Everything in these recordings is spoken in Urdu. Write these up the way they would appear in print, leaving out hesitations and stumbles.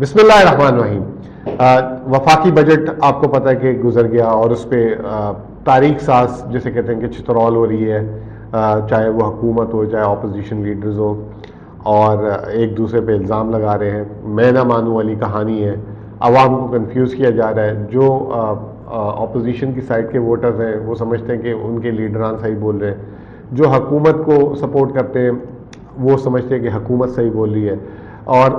بسم اللہ الرحمن الرحیم۔ وفاقی بجٹ آپ کو پتہ ہے کہ گزر گیا اور اس پہ تاریخ ساز جسے کہتے ہیں کہ چترول ہو رہی ہے، چاہے وہ حکومت ہو چاہے اپوزیشن لیڈرز ہو، اور ایک دوسرے پہ الزام لگا رہے ہیں۔ میں نہ مانوں والی کہانی ہے، عوام کو کنفیوز کیا جا رہا ہے۔ جو اپوزیشن کی سائڈ کے ووٹرز ہیں وہ سمجھتے ہیں کہ ان کے لیڈران صحیح بول رہے ہیں، جو حکومت کو سپورٹ کرتے ہیں وہ سمجھتے ہیں کہ حکومت صحیح بول رہی ہے، اور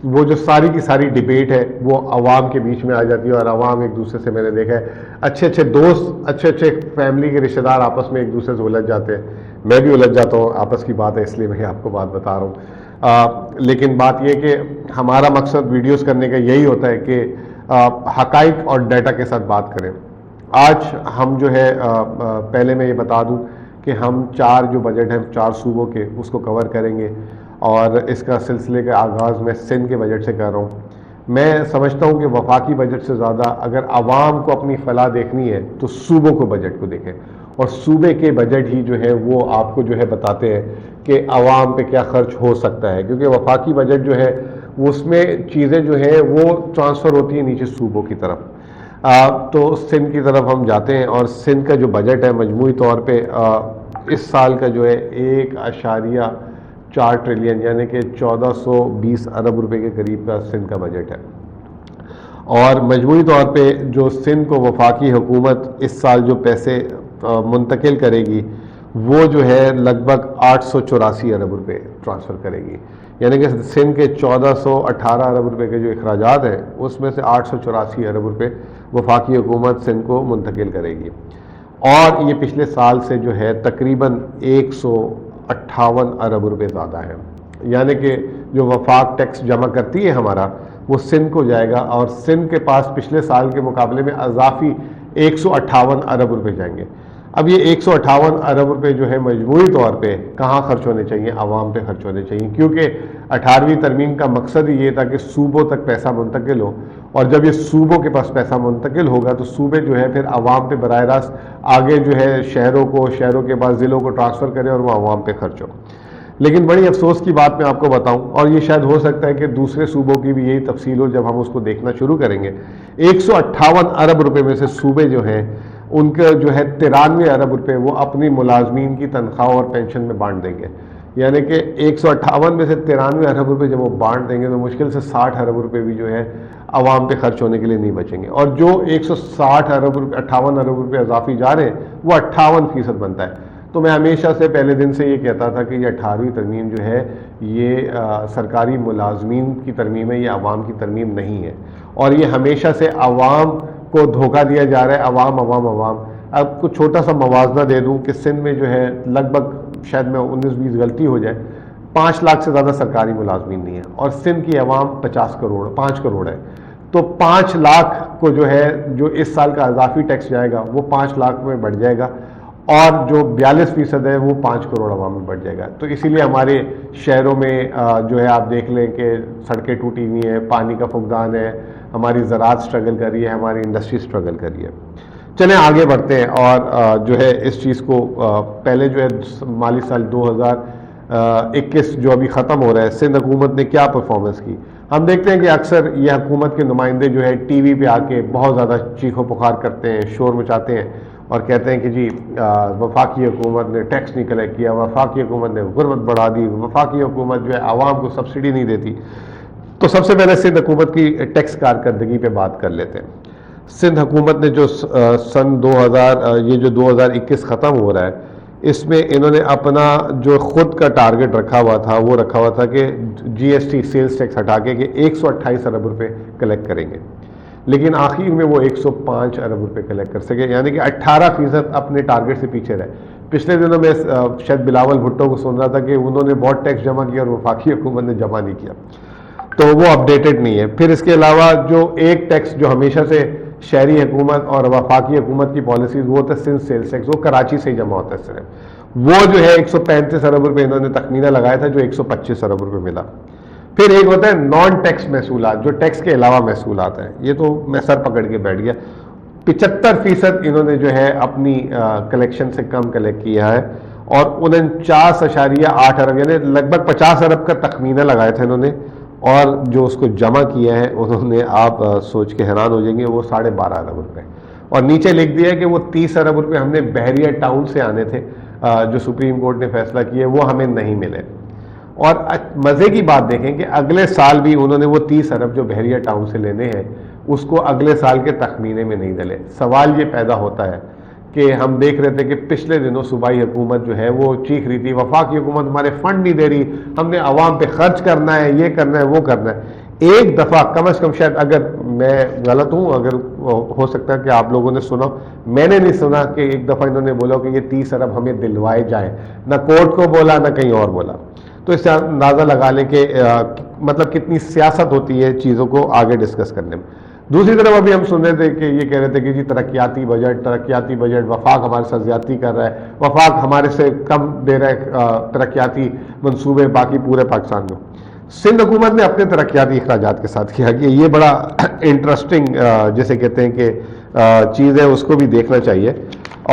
وہ جو ساری کی ساری ڈیبیٹ ہے وہ عوام کے بیچ میں آ جاتی ہے، اور عوام ایک دوسرے سے، میں نے دیکھا ہے اچھے اچھے دوست، اچھے اچھے فیملی کے رشتہ دار آپس میں ایک دوسرے سے الجھ جاتے ہیں۔ میں بھی الجھ جاتا ہوں، آپس کی بات ہے اس لیے میں آپ کو بات بتا رہا ہوں۔ لیکن بات یہ کہ ہمارا مقصد ویڈیوز کرنے کا یہی ہوتا ہے کہ حقائق اور ڈیٹا کے ساتھ بات کریں۔ آج ہم جو ہے پہلے میں یہ بتا دوں کہ ہم 4 جو بجٹ ہیں 4 صوبوں کے اس کو کور کریں گے، اور اس کا سلسلے کا آغاز میں سندھ کے بجٹ سے کر رہا ہوں۔ میں سمجھتا ہوں کہ وفاقی بجٹ سے زیادہ اگر عوام کو اپنی فلاح دیکھنی ہے تو صوبوں کو بجٹ کو دیکھیں، اور صوبے کے بجٹ ہی جو ہے وہ آپ کو جو ہے بتاتے ہیں کہ عوام پہ کیا خرچ ہو سکتا ہے، کیونکہ وفاقی بجٹ جو ہے اس میں چیزیں جو ہیں وہ ٹرانسفر ہوتی ہیں نیچے صوبوں کی طرف۔ تو سندھ کی طرف ہم جاتے ہیں، اور سندھ کا جو بجٹ ہے مجموعی طور پہ اس سال کا جو ہے 1.4 ٹریلین یعنی کہ 1420 ارب روپے کے قریب کا سندھ کا بجٹ ہے۔ اور مجموعی طور پہ جو سندھ کو وفاقی حکومت اس سال جو پیسے منتقل کرے گی وہ جو ہے لگ بھگ 884 ارب روپے ٹرانسفر کرے گی، یعنی کہ سندھ کے 1418 ارب روپے کے جو اخراجات ہیں اس میں سے 884 ارب روپے وفاقی حکومت سندھ کو منتقل کرے گی، اور یہ پچھلے سال سے جو ہے تقریباً 158 ارب روپے زیادہ ہے، یعنی کہ جو وفاق ٹیکس جمع کرتی ہے ہمارا وہ سندھ کو جائے گا، اور سندھ کے پاس پچھلے سال کے مقابلے میں اضافی 158 ارب روپے جائیں گے۔ اب یہ 158 ارب روپے جو ہے مجموعی طور پہ کہاں خرچ ہونے چاہیے؟ عوام پہ خرچ ہونے چاہیے، کیونکہ 18ویں ترمیم کا مقصد ہی یہ تھا کہ صوبوں تک پیسہ منتقل ہو، اور جب یہ صوبوں کے پاس پیسہ منتقل ہوگا تو صوبے جو ہے پھر عوام پہ براہ راست آگے جو ہے شہروں کے بعد ضلعوں کو ٹرانسفر کرے اور وہ عوام پہ خرچ ہو۔ لیکن بڑی افسوس کی بات میں آپ کو بتاؤں، اور یہ شاید ہو سکتا ہے کہ دوسرے صوبوں کی بھی یہی تفصیل ہو جب ہم اس کو دیکھنا شروع کریں گے، 158 ارب روپے میں سے صوبے جو ہیں ان کا جو ہے 93 ارب روپے وہ اپنی ملازمین کی تنخواہ اور پینشن میں بانٹ دیں گے، یعنی کہ 158 میں سے 93 ارب روپے جب وہ بانٹ دیں گے تو مشکل سے 60 ارب روپے بھی جو ہے عوام پہ خرچ ہونے کے لیے نہیں بچیں گے، اور جو 160 ارب روپے 58 ارب روپے اضافی جا رہے ہیں وہ 58% بنتا ہے۔ تو میں ہمیشہ سے پہلے دن سے یہ کہتا تھا کہ یہ 18ویں ترمیم جو ہے یہ سرکاری ملازمین کی ترمیم ہے، یہ عوام کی ترمیم نہیں ہے، اور یہ ہمیشہ سے عوام کو دھوکہ دیا جا رہا ہے۔ عوام اب کچھ چھوٹا سا موازنہ دے دوں کہ سندھ میں جو ہے لگ بھگ شاید میں 19-20 غلطی ہو جائے 5 لاکھ سے زیادہ سرکاری ملازمین نہیں ہے، اور سندھ کی عوام 5 کروڑ ہے، تو 5 لاکھ کو جو ہے جو اس سال کا اضافی ٹیکس جائے گا وہ 5 لاکھ میں بڑھ جائے گا، اور جو 42% ہے وہ 5 کروڑ عوام میں بڑھ جائے گا۔ تو اسی لیے ہمارے شہروں میں جو ہے آپ دیکھ لیں کہ سڑکیں ٹوٹی ہوئی ہیں، پانی کا فقدان ہے، ہماری زراعت سٹرگل کر رہی ہے، ہماری انڈسٹری سٹرگل کر رہی ہے۔ چلیں آگے بڑھتے ہیں، اور جو ہے اس چیز کو پہلے جو ہے مالی سال 2021 جو ابھی ختم ہو رہا ہے، سندھ حکومت نے کیا پرفارمنس کی؟ ہم دیکھتے ہیں کہ اکثر یہ حکومت کے نمائندے جو ہے ٹی وی پہ آ کے بہت زیادہ چیخ و پکار کرتے ہیں، شور مچاتے ہیں، اور کہتے ہیں کہ جی وفاقی حکومت نے ٹیکس نہیں کلیکٹ کیا، وفاقی حکومت نے غربت بڑھا دی، وفاقی حکومت جو ہے عوام کو سبسڈی نہیں دیتی۔ تو سب سے پہلے سندھ حکومت کی ٹیکس کارکردگی پہ بات کر لیتے ہیں۔ سندھ حکومت نے جو سن 2021 ختم ہو رہا ہے اس میں انہوں نے اپنا جو خود کا ٹارگٹ رکھا ہوا تھا وہ رکھا ہوا تھا کہ جی ایس ٹی سیلز ٹیکس ہٹا کے کہ 128 ارب روپے کلیکٹ کریں گے، لیکن آخر میں وہ 105 ارب روپے کلیکٹ کر سکے، یعنی کہ 18% اپنے ٹارگٹ سے پیچھے رہے۔ پچھلے دنوں میں شاید بلاول بھٹو کو سن رہا تھا کہ انہوں نے بہت ٹیکس جمع کیا اور وفاقی حکومت نے جمع نہیں کیا، تو وہ اپڈیٹڈ نہیں ہے۔ پھر اس کے علاوہ جو ایک ٹیکس جو ہمیشہ سے شہری حکومت اور وفاقی حکومت کی پالیسیز وہ ہوتا ہے سندھ سیلز ٹیکس، وہ کراچی سے ہی جمع ہوتا ہے صرف، وہ جو ہے 135 ارب روپے انہوں نے تخمینہ لگایا تھا جو 125 ارب روپے ملا۔ پھر ایک ہوتا ہے نان ٹیکس محصولات، جو ٹیکس کے علاوہ محصولات ہیں، یہ تو میں سر پکڑ کے بیٹھ گیا، 75% انہوں نے جو ہے اپنی کلیکشن سے کم کلیکٹ کیا ہے، اور 49.8 ارب یعنی لگ بھگ 50 ارب کا تخمینہ لگایا تھا انہوں نے، اور جو اس کو جمع کیا ہے انہوں نے, آپ سوچ کے حیران ہو جائیں گے, وہ 12.5 ارب روپے. اور نیچے لکھ دیا ہے کہ وہ 30 ارب روپے ہم نے بحریہ ٹاؤن سے آنے تھے, جو سپریم کورٹ نے فیصلہ کیا وہ ہمیں نہیں ملے. اور مزے کی بات دیکھیں کہ اگلے سال بھی انہوں نے وہ 30 ارب جو بحریہ ٹاؤن سے لینے ہیں اس کو اگلے سال کے تخمینے میں نہیں ڈلے. سوال یہ پیدا ہوتا ہے کہ ہم دیکھ رہے تھے کہ پچھلے دنوں صوبائی حکومت جو ہے وہ چیخ رہی تھی وفاقی حکومت ہمارے فنڈ نہیں دے رہی, ہم نے عوام پہ خرچ کرنا ہے, یہ کرنا ہے, وہ کرنا ہے. ایک دفعہ کم از کم, شاید اگر میں غلط ہوں, اگر ہو سکتا ہے کہ آپ لوگوں نے سنا, میں نے نہیں سنا کہ ایک دفعہ انہوں نے بولا کہ یہ 30 ارب ہمیں دلوائے جائیں. نہ کورٹ کو بولا نہ کہیں اور بولا. تو اس سے اندازہ لگا لیں کہ مطلب کتنی سیاست ہوتی ہے چیزوں کو آگے ڈسکس کرنے میں. دوسری طرف ابھی ہم سن رہے تھے کہ یہ کہہ رہے تھے کہ جی ترقیاتی بجٹ, وفاق ہمارے ساتھ زیادتی کر رہا ہے, وفاق ہمارے سے کم دے رہا ہے ترقیاتی منصوبے باقی پورے پاکستان میں. سندھ حکومت نے اپنے ترقیاتی اخراجات کے ساتھ کیا کہ یہ بڑا انٹرسٹنگ جیسے کہتے ہیں کہ چیز ہے, اس کو بھی دیکھنا چاہیے.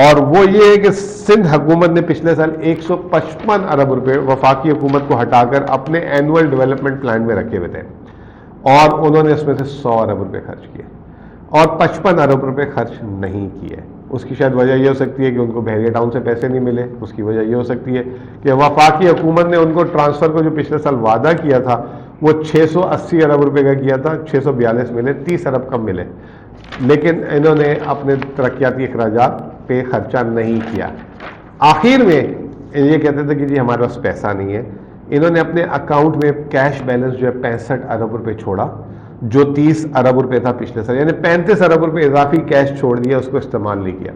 اور وہ یہ ہے کہ سندھ حکومت نے پچھلے سال 155 ارب روپے وفاقی حکومت کو ہٹا کر اپنے اینول ڈیولپمنٹ پلان میں رکھے ہوئے تھے, اور انہوں نے اس میں سے 100 ارب روپے خرچ کیے اور 55 ارب روپے خرچ نہیں کیے. اس کی شاید وجہ یہ ہو سکتی ہے کہ ان کو بحریہ ٹاؤن سے پیسے نہیں ملے. اس کی وجہ یہ ہو سکتی ہے کہ وفاقی حکومت نے ان کو ٹرانسفر کو جو پچھلے سال وعدہ کیا تھا وہ 680 ارب روپے کا کیا تھا, 642 ملے, 30 ارب کم ملے. لیکن انہوں نے اپنے ترقیاتی اخراجات پہ خرچہ نہیں کیا. آخر میں یہ کہتے تھے کہ جی ہمارے پاس پیسہ نہیں ہے. انہوں نے اپنے اکاؤنٹ میں کیش بیلنس جو ہے 65 ارب روپے چھوڑا, جو 30 ارب روپے تھا پچھلے سال, یعنی 35 ارب روپے اضافی کیش چھوڑ دیا, اس کو استعمال نہیں کیا.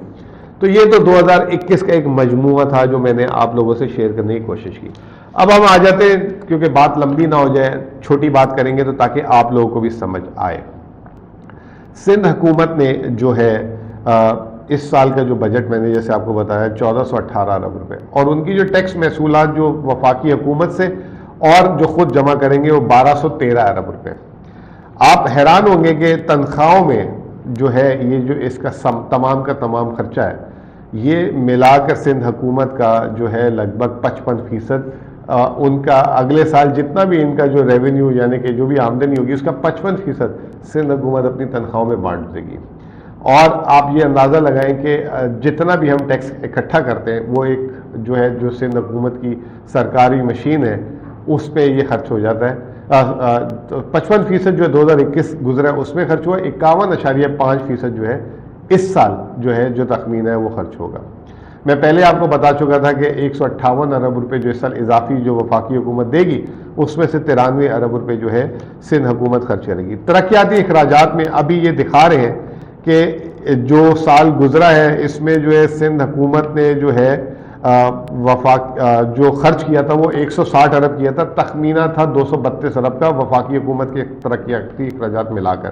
تو یہ تو 2021 کا ایک مجموعہ تھا جو میں نے آپ لوگوں سے شیئر کرنے کی کوشش کی. اب ہم آ جاتے ہیں, کیونکہ بات لمبی نہ ہو جائے, چھوٹی بات کریں گے تو تاکہ آپ لوگوں کو بھی سمجھ آئے. سندھ حکومت نے جو ہے اس سال کا جو بجٹ میں نے جیسے آپ کو بتایا 1418 ارب روپے, اور ان کی جو ٹیکس محصولات جو وفاقی حکومت سے اور جو خود جمع کریں گے وہ 1213 ارب روپے. آپ حیران ہوں گے کہ تنخواہوں میں جو ہے یہ جو اس کا تمام کا تمام خرچہ ہے, یہ ملا کر سندھ حکومت کا جو ہے لگ بھگ 55% ان کا اگلے سال جتنا بھی ان کا جو ریونیو یعنی کہ جو بھی آمدنی ہوگی اس کا 55% سندھ حکومت اپنی تنخواہوں میں بانٹ دے گی. اور آپ یہ اندازہ لگائیں کہ جتنا بھی ہم ٹیکس اکٹھا کرتے ہیں وہ ایک جو ہے جو سندھ حکومت کی سرکاری مشین ہے اس پہ یہ خرچ ہو جاتا ہے. 55% جو ہے 2021 گزرا اس میں خرچ ہوا, 51.5% جو ہے اس سال جو ہے جو تخمینہ ہے وہ خرچ ہوگا. میں پہلے آپ کو بتا چکا تھا کہ 158 ارب روپے جو اس سال اضافی جو وفاقی حکومت دے گی اس میں سے 93 ارب روپے جو ہے سندھ حکومت خرچ کرے گی. ترقیاتی اخراجات میں ابھی یہ دکھا رہے ہیں کہ جو سال گزرا ہے اس میں جو ہے سندھ حکومت نے جو ہے جو خرچ کیا تھا وہ 160 ارب کیا تھا, تخمینہ تھا 232 ارب کا وفاقی حکومت کے ترقیاتی اخراجات ملا کر.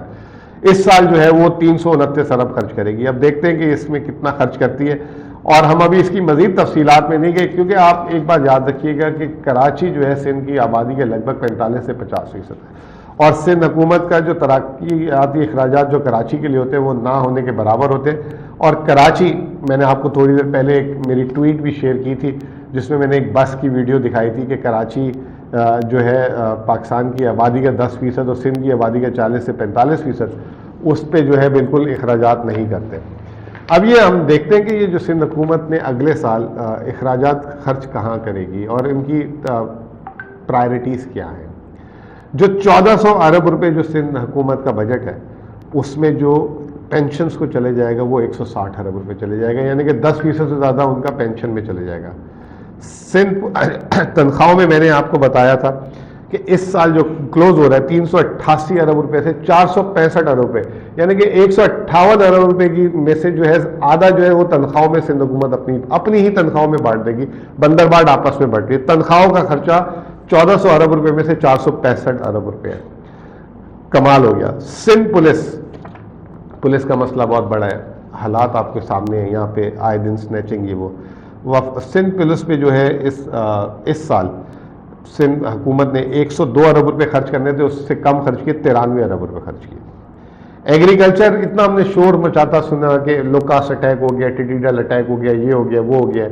اس سال جو ہے وہ 329 ارب خرچ کرے گی. اب دیکھتے ہیں کہ اس میں کتنا خرچ کرتی ہے, اور ہم ابھی اس کی مزید تفصیلات میں نہیں گئے کیونکہ آپ ایک بات یاد رکھیے گا کہ کراچی جو ہے سندھ کی آبادی کے لگ بھگ 45 سے 50% ہے, اور سندھ حکومت کا جو ترقیاتی اخراجات جو کراچی کے لیے ہوتے ہیں وہ نہ ہونے کے برابر ہوتے ہیں. اور کراچی, میں نے آپ کو تھوڑی دیر پہلے ایک میری ٹویٹ بھی شیئر کی تھی جس میں میں نے ایک بس کی ویڈیو دکھائی تھی کہ کراچی جو ہے پاکستان کی آبادی کا 10% اور سندھ کی آبادی کا 40 سے 45% اس پہ جو ہے بالکل اخراجات نہیں کرتے. اب یہ ہم دیکھتے ہیں کہ یہ جو سندھ حکومت نے اگلے سال اخراجات خرچ کہاں کرے گی اور ان کی پرائرٹیز کیا ہیں. جو 1400 ارب روپے جو سندھ حکومت کا بجٹ ہے اس میں جو پینشنز کو چلے جائے گا وہ 160 ارب روپے چلے جائے گا, یعنی کہ 10% سے زیادہ ان کا پینشن میں چلے جائے گا. سندھ تنخواہوں میں میں نے آپ کو بتایا تھا کہ اس سال جو کلوز ہو رہا ہے 388 ارب روپے سے 465 ارب روپے, یعنی کہ 158 ارب روپے کی میں سے جو ہے آدھا جو ہے وہ تنخواہوں میں سندھ حکومت اپنی ہی تنخواہوں میں بانٹ دے گی. بندر بانٹ آپس میں بانٹ رہی ہے. تنخواہوں کا خرچہ 1400 ارب روپے میں سے 465 ارب روپے ہے. کمال ہو گیا. سندھ پولیس کا مسئلہ بہت بڑا ہے, حالات آپ کے سامنے ہیں, یہاں پہ آئے دن سنیچنگ, یہ وہ سندھ پولیس پہ جو ہے اس سال سندھ حکومت نے 102 ارب روپے خرچ کرنے تھے, اس سے کم خرچ کیے, 93 ارب روپے خرچ کیے. ایگریکلچر اتنا ہم نے شور مچاتا سنا کہ لوکاسٹ اٹیک ہو گیا, ٹیڈیڈل اٹیک ہو گیا, یہ ہو گیا, وہ ہو گیا.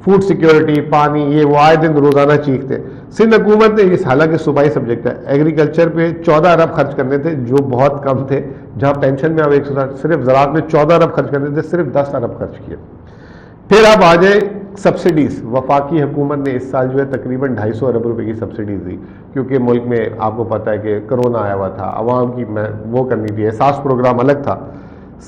فوڈ سیکیورٹی، پانی، یہ وہ آئے دن روزانہ چیختے. سندھ حکومت نے اس، حالانکہ صوبائی سبجیکٹ ہے، ایگریکلچر پہ 14 ارب خرچ کرنے تھے جو بہت کم تھے، جہاں پینشن میں اب 160، صرف زراعت میں 14 ارب خرچ کرنے تھے، صرف 10 ارب خرچ کیے. پھر آپ آ جائیں سبسڈیز. وفاقی حکومت نے اس سال جو ہے تقریباً 250 ارب روپے کی سبسڈیز دی، کیونکہ ملک میں آپ کو پتہ ہے کہ کرونا آیا ہوا تھا، عوام کی وہ کرنی تھی، احساس پروگرام الگ تھا.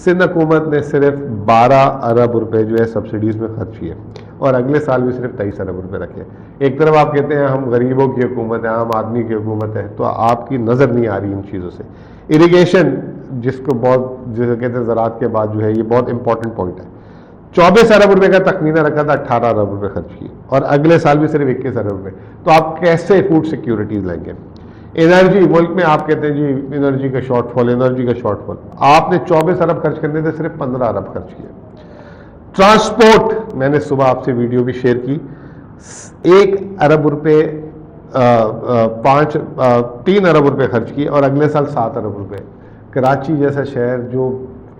سندھ حکومت نے صرف 12 ارب روپے جو ہے سبسڈیز میں خرچ کیے، اور اگلے سال بھی صرف 23 ارب روپے رکھے. ایک طرف آپ کہتے ہیں ہم غریبوں کی حکومت ہے، عام آدمی کی حکومت ہے، تو آپ کی نظر نہیں آ رہی ان چیزوں سے. اریگیشن، جس کو جسے کہتے ہیں زراعت کے بعد جو ہے، یہ بہت امپورٹنٹ پوائنٹ ہے. 24 ارب روپے کا تخمینہ رکھا تھا، 18 ارب روپے خرچ کیے، اور اگلے سال بھی صرف 21 ارب روپے. تو آپ کیسے فوڈ سیکیورٹیز لیں گے؟ انرجی، ملک میں آپ کہتے ہیں جی انرجی کا شارٹ فال، انرجی کا شارٹ فال. آپ نے 24 ارب خرچ کرنے تھے، صرف 15 ارب خرچ کیے. ٹرانسپورٹ، میں نے صبح آپ سے ویڈیو بھی شیئر کی، 1 ارب روپے 3 ارب روپے خرچ کیے، اور اگلے سال 7 ارب روپے. کراچی جیسا شہر جو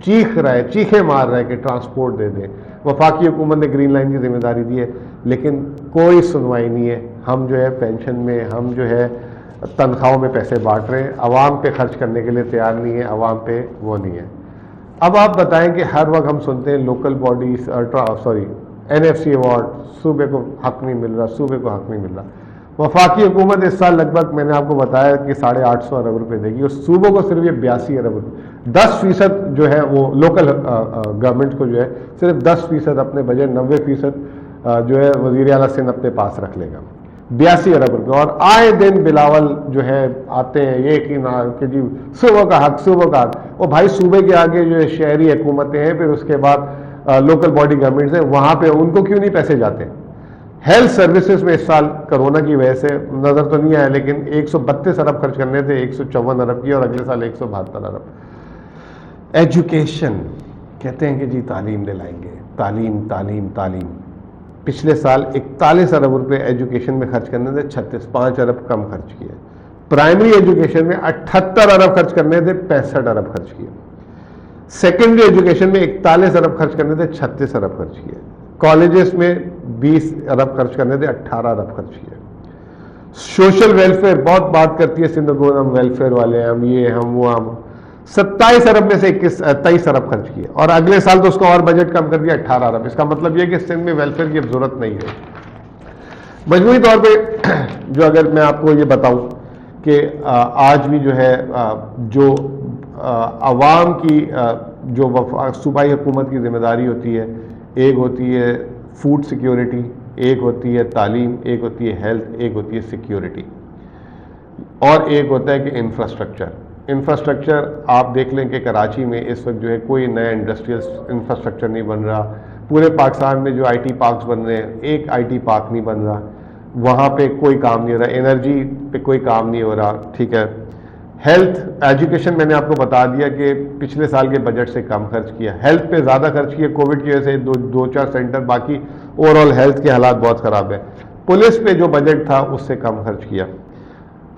چیخ رہا ہے، چیخیں مار رہا ہے کہ ٹرانسپورٹ دے دیں، وفاقی حکومت نے گرین لائن کی ذمہ داری دی ہے، لیکن کوئی سنوائی نہیں ہے. ہم جو ہے پینشن میں، ہم جو ہے تنخواہوں میں پیسے بانٹ رہے ہیں، عوام پہ خرچ کرنے کے لیے تیار نہیں ہے، عوام پہ وہ نہیں ہے. اب آپ بتائیں کہ ہر وقت ہم سنتے ہیں لوکل باڈیز، NFC ایوارڈ، صوبے کو حق نہیں مل رہا، صوبے کو حق نہیں مل رہا. وفاقی حکومت اس سال لگ بھگ، میں نے آپ کو بتایا کہ 850 ارب روپے دے گی، اور صوبوں کو صرف یہ 82 ارب روپے. 10% جو ہے وہ لوکل گورنمنٹ کو جو ہے صرف 10% اپنے بجٹ، 90% جو ہے وزیر اعلیٰ سندھ اپنے پاس رکھ لے گا. 82 ارب روپے. اور آئے دن بلاول جو ہے آتے ہیں یہ کہ جی صوبوں کا حق، صوبوں کا حق. اور بھائی صوبے کے آگے جو ہے شہری حکومتیں ہیں، پھر اس کے بعد لوکل باڈی گورنمنٹس ہیں، وہاں پہ ان کو کیوں نہیں پیسے جاتے؟ ہیلتھ سروسز میں اس سال کرونا کی وجہ سے نظر تو نہیں آیا، لیکن 132 ارب خرچ کرنے تھے، 154 ارب کی، اور اگلے سال 172 ارب. ایجوکیشن، کہتے ہیں کہ جی تعلیم دلائیں گے، تعلیم تعلیم تعلیم. پچھلے سال 41 ارب روپے ایجوکیشن میں خرچ کرنے تھے، 5 ارب کم خرچ کیے. پرائمری ایجوکیشن میں 78 ارب خرچ کرنے تھے، 65 ارب خرچ کیے. سیکنڈری ایجوکیشن میں 41 ارب خرچ کرنے تھے، 36 ارب خرچ کیے. کالجز میں 20 ارب خرچ کرنے تھے، 18 ارب خرچ کیے. سوشل ویلفیئر بہت بات کرتی ہے سندھ حکومت، ہم ویلفیئر والے ہیں، ہم یہ ہم وہ ہم. 27 ارب میں سے 23 ارب خرچ کیے، اور اگلے سال تو اس کو اور بجٹ کم کر دیا 18 ارب. اس کا مطلب یہ کہ سندھ میں ویلفیئر کی اب ضرورت نہیں ہے. مجموعی طور پہ جو اگر میں آپ کو یہ بتاؤں کہ آج بھی جو ہے جو عوام کی جو صوبائی حکومت کی ذمہ داری ہوتی ہے، ایک ہوتی ہے فوڈ سیکیورٹی، ایک ہوتی ہے تعلیم، ایک ہوتی ہے ہیلتھ، ایک ہوتی ہے سیکیورٹی، اور ایک ہوتا ہے کہ انفراسٹرکچر. آپ دیکھ لیں کہ کراچی میں اس وقت جو ہے کوئی نیا انڈسٹریل انفراسٹرکچر نہیں بن رہا. پورے پاکستان میں جو IT پارکس بن رہے ہیں، ایک IT پارک نہیں بن رہا، وہاں پہ کوئی کام نہیں ہو رہا. انرجی پہ کوئی کام نہیں ہو رہا. ٹھیک ہے، ہیلتھ ایجوکیشن میں نے آپ کو بتا دیا کہ پچھلے سال کے بجٹ سے کم خرچ کیا. ہیلتھ پہ زیادہ خرچ کیا کووڈ کی وجہ سے، 2-4 سینٹر، باقی اوور آل ہیلتھ کے حالات بہت خراب ہیں. پولیس پہ جو بجٹ تھا اس سے کم خرچ کیا.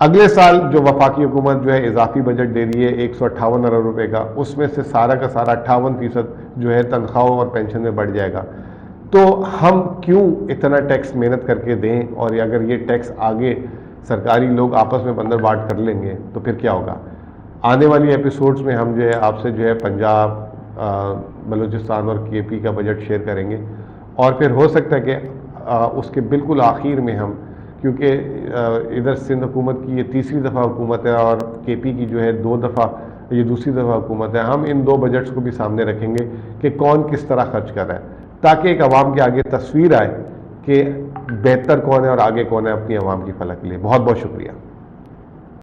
اگلے سال جو وفاقی حکومت جو ہے اضافی بجٹ دے رہی ہے 158 ارب روپے کا، اس میں سے سارا کا سارا 58% جو ہے تنخواہوں اور پینشن میں بڑھ جائے گا. تو ہم کیوں اتنا ٹیکس محنت کر کے دیں، اور اگر یہ ٹیکس آگے سرکاری لوگ آپس میں بندر بانٹ کر لیں گے تو پھر کیا ہوگا؟ آنے والی ایپیسوڈز میں ہم جو ہے آپ سے جو ہے پنجاب، بلوچستان اور KP کا بجٹ شیئر کریں گے، اور پھر ہو سکتا ہے کہ اس کے بالکل آخر میں ہم، کیونکہ ادھر سندھ حکومت کی یہ تیسری دفعہ حکومت ہے، اور KP کی جو ہے 2 دفعہ یہ دوسری دفعہ حکومت ہے، ہم ان 2 بجٹس کو بھی سامنے رکھیں گے کہ کون کس طرح خرچ کر رہا ہے، تاکہ ایک عوام کے آگے تصویر آئے کہ بہتر کون ہے اور آگے کون ہے اپنی عوام کی فلاح کے لیے. بہت بہت شکریہ.